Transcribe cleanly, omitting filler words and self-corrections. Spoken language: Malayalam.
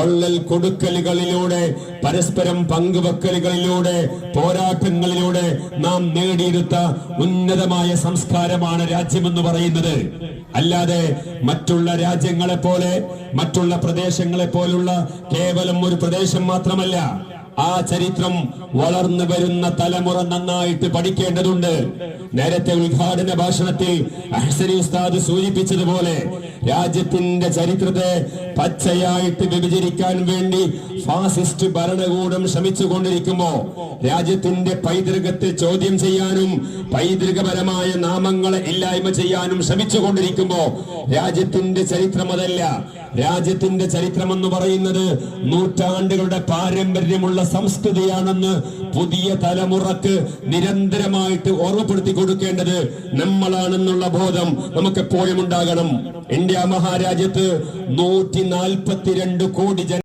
കൊള്ളൽ കൊടുക്കലുകളിലൂടെ, പരസ്പരം പങ്കുവെക്കലുകളിലൂടെ, പോരാട്ടങ്ങളിലൂടെ നാം നേടിയെടുത്ത ഉന്നതമായ സംസ്കാരമാണ് രാജ്യമെന്ന് പറയുന്നത്. അല്ലാതെ മറ്റുള്ള രാജ്യങ്ങളെ പോലെ, മറ്റുള്ള പ്രദേശങ്ങളെ പോലുള്ള കേവലം ഒരു പ്രദേശം മാത്രമല്ല. ആ ചരിത്രം വളർന്നു വരുന്ന തലമുറ നന്നായിട്ട് പഠിക്കേണ്ടതുണ്ട്. നേരത്തെ ഉദ്ഘാടന ഭാഷണത്തിൽ അഹ്സനി ഉസ്താദ് സൂചിപ്പിച്ചതുപോലെ രാജ്യത്തിന്റെ ചരിത്രത്തെ പച്ചയായിട്ട് വിഭജിക്കാൻ വേണ്ടി ഫാസിസ്റ്റ് ഭരണകൂടം ശ്രമിച്ചുകൊണ്ടിരിക്കുമ്പോ, രാജ്യത്തിന്റെ പൈതൃകത്തെ ചോദ്യം ചെയ്യാനും പൈതൃകപരമായ നാമങ്ങളെ ഇല്ലായ്മ ചെയ്യാനും ശ്രമിച്ചുകൊണ്ടിരിക്കുമ്പോ, രാജ്യത്തിന്റെ ചരിത്രം അതല്ല. രാജ്യത്തിന്റെ ചരിത്രം എന്ന് പറയുന്നത് നൂറ്റാണ്ടുകളുടെ പാരമ്പര്യമുള്ള സംസ്കൃതിയാണെന്ന് പുതിയ തലമുറക്ക് നിരന്തരമായിട്ട് ഓർമ്മപ്പെടുത്തി കൊടുക്കേണ്ടത് നമ്മളാണെന്നുള്ള ബോധം നമുക്ക് എപ്പോഴും ഉണ്ടാകണം. ഇന്ത്യ മഹാരാജ്യത്ത് 142 കോടി